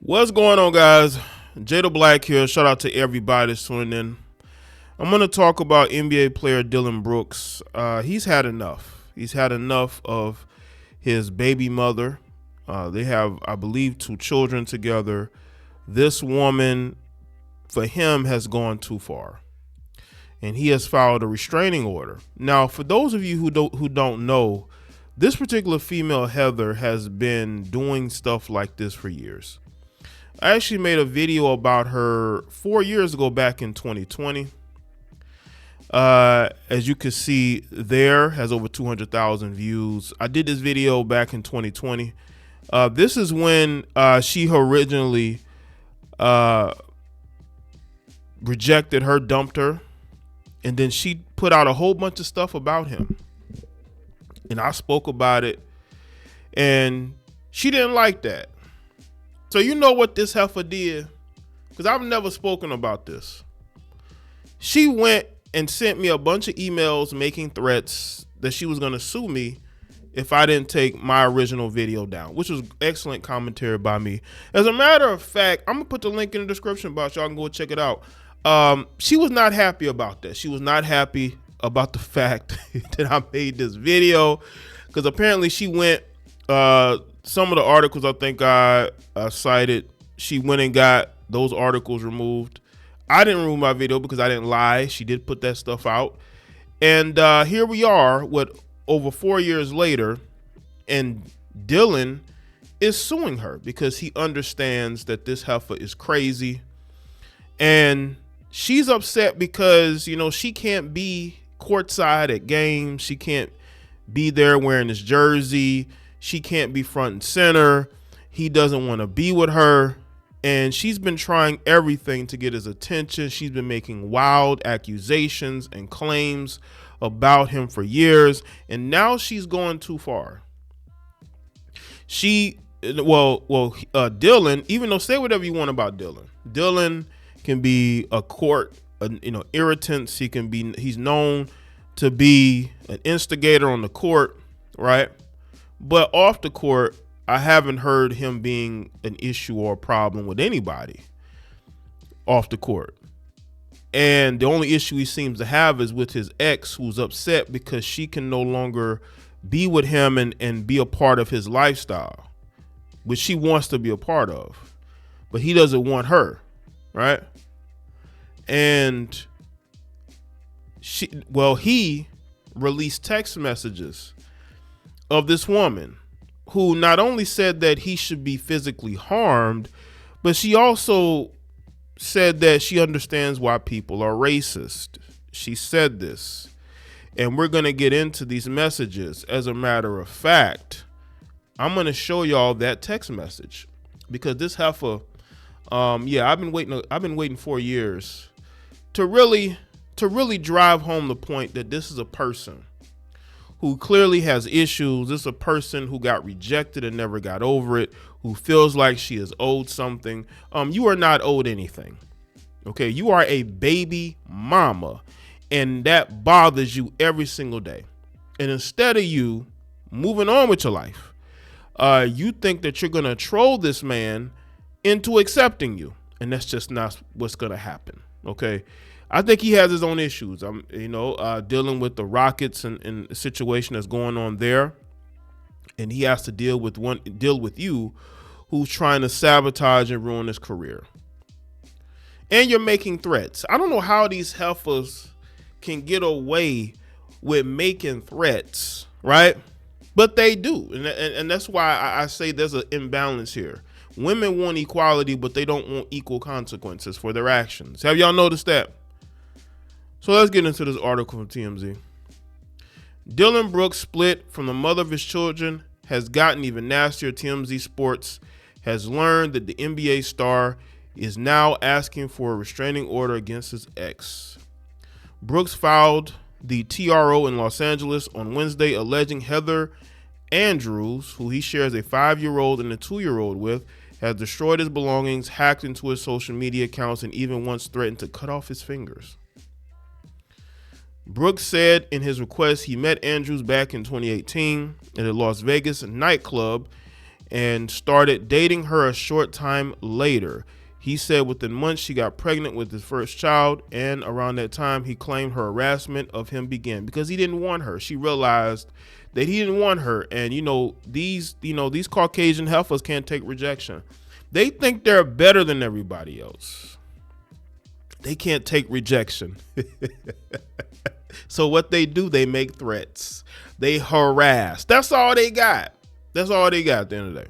What's going on, guys? Jada Black here. Shout out to everybody that's tuning in. I'm going to talk about NBA player Dillon Brooks. He's had enough. He's had enough of his baby mother. They have, I believe, 2 children together. This woman, for him, has gone too far, and he has filed a restraining order. Now, for those of you who don't know, this particular female, Heather, has been doing stuff like this for years. I actually made a video about her 4 years ago, back in 2020. As you can see there, has over 200,000 views. I did this video back in 2020. This is when she originally rejected her, dumped her, and then she put out a whole bunch of stuff about him. And I spoke about it, and she didn't like that. So you know what this heifer did? Because I've never spoken about this. She went and sent me a bunch of emails making threats that she was going to sue me if I didn't take my original video down, which was excellent commentary by me. As a matter of fact, I'm going to put the link in the description box. Y'all can go check it out. She was not happy about that. She was not happy about the fact that I made this video, because apparently she went, some of the articles I think I cited, she went and got those articles removed. I didn't remove my video because I didn't lie. She did put that stuff out. And here we are, over 4 years later, and Dillon is suing her because he understands that this heifer is crazy. And she's upset because, you know, she can't be courtside at games. She can't be there wearing his jersey. She can't be front and center. He doesn't want to be with her. And she's been trying everything to get his attention. She's been making wild accusations and claims about him for years. And now she's going too far. Dillon, even though, say whatever you want about Dillon. Dillon can be a irritant. He's known to be an instigator on the court, right? But off the court, I haven't heard him being an issue or a problem with anybody off the court. And the only issue he seems to have is with his ex, who's upset because she can no longer be with him and be a part of his lifestyle, which she wants to be a part of, but he doesn't want her, right? And he released text messages of this woman who not only said that he should be physically harmed, but she also said that she understands why people are racist. She said this, and we're going to get into these messages. As a matter of fact, I'm going to show y'all that text message, because this heifer, I've been waiting 4 years to really drive home the point that this is a person who clearly has issues. This is a person who got rejected and never got over it, who feels like she is owed something. You are not owed anything. Okay, you are a baby mama, and that bothers you every single day. And instead of you moving on with your life, you think that you're gonna troll this man into accepting you, and that's just not what's gonna happen. Okay, I think he has his own issues. Dealing with the Rockets and the situation that's going on there, and he has to deal with you, who's trying to sabotage and ruin his career. And you're making threats. I don't know how these heifers can get away with making threats, right? But they do, and that's why I say there's an imbalance here. Women want equality, but they don't want equal consequences for their actions. Have y'all noticed that? So let's get into this article from TMZ. Dillon Brooks split from the mother of his children has gotten even nastier. TMZ Sports has learned that the NBA star is now asking for a restraining order against his ex. Brooks filed the TRO in Los Angeles on Wednesday, alleging Heather Andrews, who he shares a 5-year-old and a 2-year-old with, has destroyed his belongings, hacked into his social media accounts, and even once threatened to cut off his fingers. Brooks said in his request he met Andrews back in 2018 at a Las Vegas nightclub and started dating her a short time later. He said within months she got pregnant with his first child, and around that time he claimed her harassment of him began because he didn't want her. She realized that he didn't want her, and these Caucasian heifers can't take rejection. They think they're better than everybody else. They can't take rejection. So what they do, they make threats. They harass. That's all they got. That's all they got at the end of the day.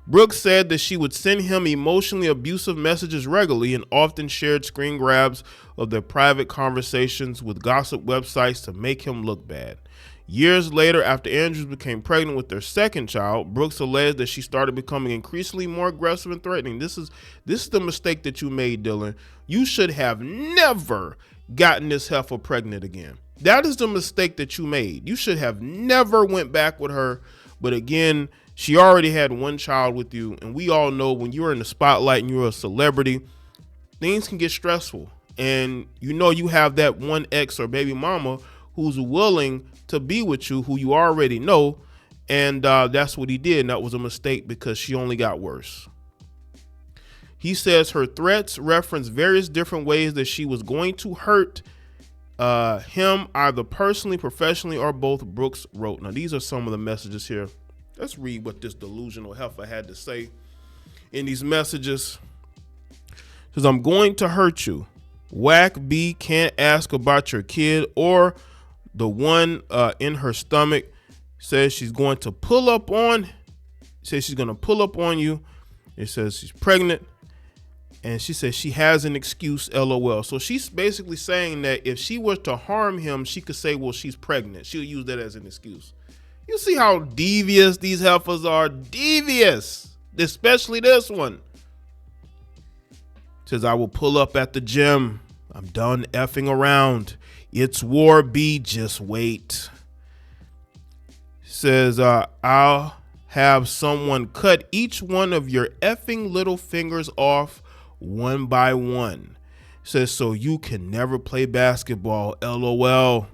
Brooks said that she would send him emotionally abusive messages regularly and often shared screen grabs of their private conversations with gossip websites to make him look bad. Years later, after Andrews became pregnant with their second child, Brooks alleged that she started becoming increasingly more aggressive and threatening. This is the mistake that you made, Dillon. You should have never gotten this heifer pregnant again. That is the mistake that you made. You should have never went back with her. But again, she already had one child with you. And we all know when you're in the spotlight and you're a celebrity, things can get stressful. And you have that one ex or baby mama who's willing to be with you, who you already know. And that's what he did. And that was a mistake because she only got worse. He says her threats reference various different ways that she was going to hurt him either personally, professionally, or both, Brooks wrote. Now, these are some of the messages here. Let's read what this delusional heifer had to say in these messages. It says, I'm going to hurt you. Whack B can't ask about your kid, or the one in her stomach says she's going to pull up on. Says she's going to pull up on you. It says she's pregnant. And she says she has an excuse, LOL. So she's basically saying that if she were to harm him, she could say, well, she's pregnant. She'll use that as an excuse. You see how devious these heifers are? Devious. Especially this one. Says, I will pull up at the gym. I'm done effing around. It's war, B. Just wait. Says, I'll have someone cut each one of your effing little fingers off one by one. Says, so you can never play basketball, LOL.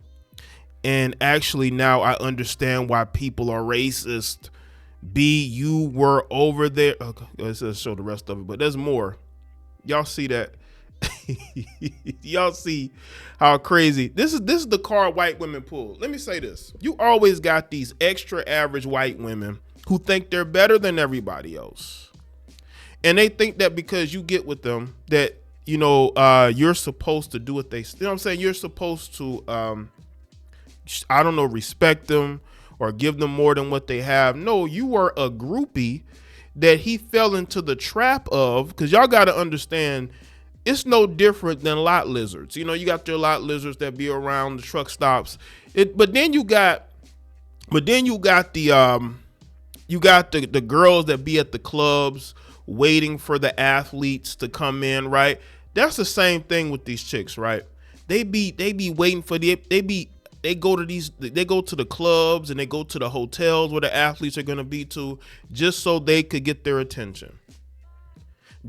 And actually now I understand why people are racist. B, you were over there. Okay, let's show the rest of it, but there's more. Y'all see that? Y'all see how crazy this is the card white women pull. Let me say this. You always got these extra average white women who think they're better than everybody else. And they think that because you get with them that, you're supposed to do what they, you know what I'm saying? You're supposed to, respect them or give them more than what they have. No, you were a groupie that he fell into the trap of, because y'all got to understand, it's no different than lot lizards. You got your lot lizards that be around the truck stops. But then you got the girls that be at the clubs waiting for the athletes to come in, right? That's the same thing with these chicks, right? They be waiting for they go to the clubs and they go to the hotels where the athletes are going to be to, just so they could get their attention.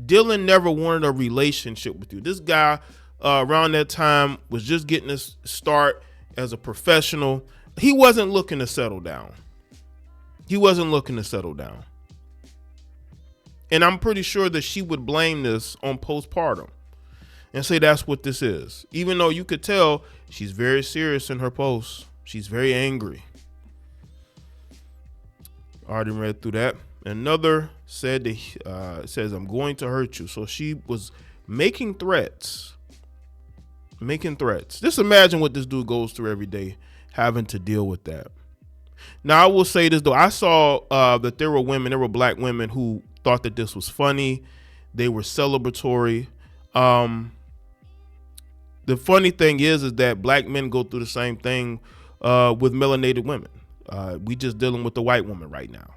Dillon never wanted a relationship with you. This guy around that time was just getting his start as a professional. He wasn't looking to settle down. And I'm pretty sure that she would blame this on postpartum and say that's what this is. Even though you could tell she's very serious in her posts. She's very angry. Already read through that. Another said that says, I'm going to hurt you. So she was making threats. Just imagine what this dude goes through every day, having to deal with that. Now, I will say this, though. I saw that there were black women who thought that this was funny. They were celebratory. The funny thing is that black men go through the same thing with melanated women. We just dealing with the white woman right now.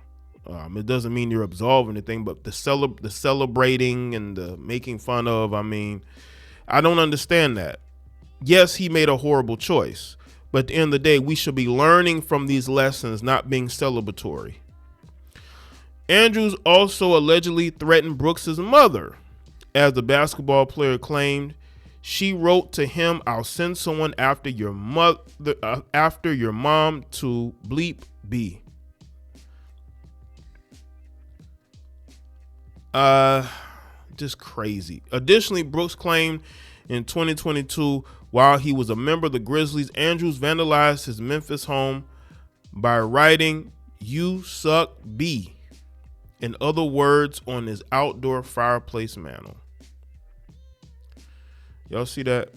It doesn't mean you're absolving anything, but the celebrating and the making fun of, I don't understand that. Yes, he made a horrible choice, but at the end of the day, we should be learning from these lessons, not being celebratory. Andrews also allegedly threatened Brooks's mother. As the basketball player claimed, she wrote to him, I'll send someone after your mom to bleep B. Just crazy. Additionally, Brooks claimed in 2022, while he was a member of the Grizzlies, Andrews vandalized his Memphis home by writing "You suck B" in other words on his outdoor fireplace mantle. Y'all see that?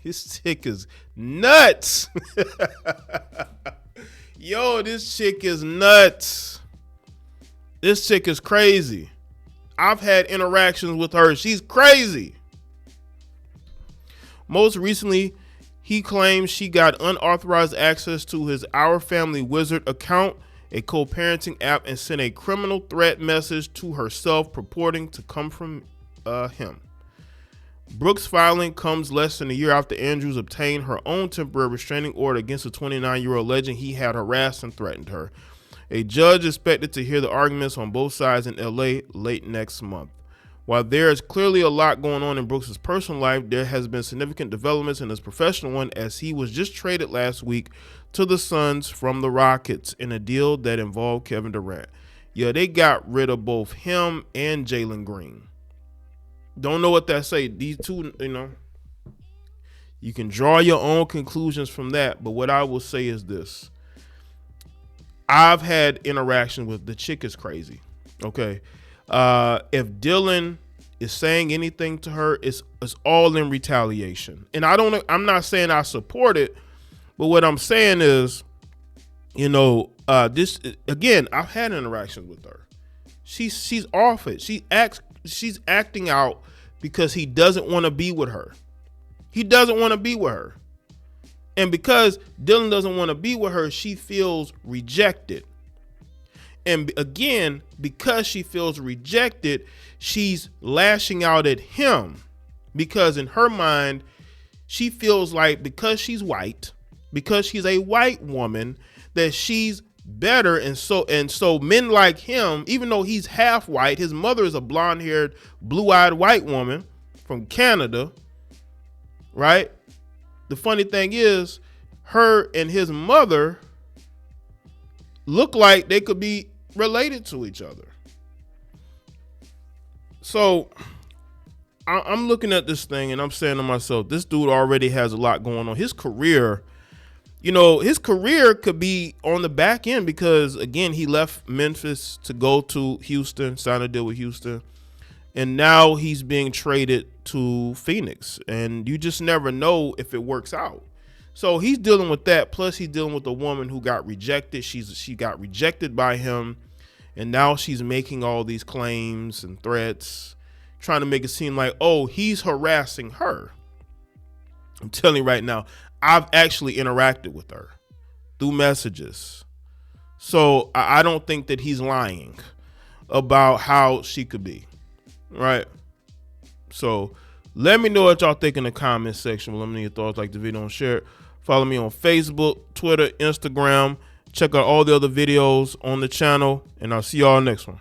This chick is nuts. Yo, this chick is nuts. This chick is crazy. I've had interactions with her. She's crazy. Most recently, he claims she got unauthorized access to his Our Family Wizard account, a co-parenting app, and sent a criminal threat message to herself purporting to come from him. Brooks' filing comes less than a year after Andrews obtained her own temporary restraining order against the 29-year-old alleging he had harassed and threatened her. A judge is expected to hear the arguments on both sides in LA late next month. While there is clearly a lot going on in Brooks' personal life, there has been significant developments in his professional one, as he was just traded last week to the Suns from the Rockets in a deal that involved Kevin Durant. Yeah, they got rid of both him and Jalen Green. Don't know what that say. These two, you can draw your own conclusions from that. But what I will say is this. I've had interaction with the chick is crazy. Okay. If Dillon is saying anything to her, it's all in retaliation. And I'm not saying I support it, but what I'm saying is, this again, I've had interactions with her. She's off it. She's acting out because he doesn't want to be with her. He doesn't want to be with her. And because Dillon doesn't want to be with her, she feels rejected. And again, because she feels rejected, she's lashing out at him because in her mind, she feels like because she's white, because she's a white woman, that she's better. And so men like him, even though he's half white, his mother is a blonde-haired, blue-eyed white woman from Canada, right? The funny thing is, her and his mother look like they could be related to each other. So I'm looking at this thing and I'm saying to myself, this dude already has a lot going on. His career could be on the back end because, again, he left Memphis to go to Houston, signed a deal with Houston, and now he's being traded to Phoenix, and you just never know if it works out. So he's dealing with that, plus he's dealing with a woman who got rejected. She got rejected by him, and now she's making all these claims and threats, trying to make it seem like, oh, he's harassing her. I'm telling you right now, I've actually interacted with her through messages. So I don't think that he's lying about how she could be, right? So let me know what y'all think in the comment section. Let me know your thoughts, like the video and share it. Follow me on Facebook, Twitter, Instagram. Check out all the other videos on the channel, and I'll see y'all next one.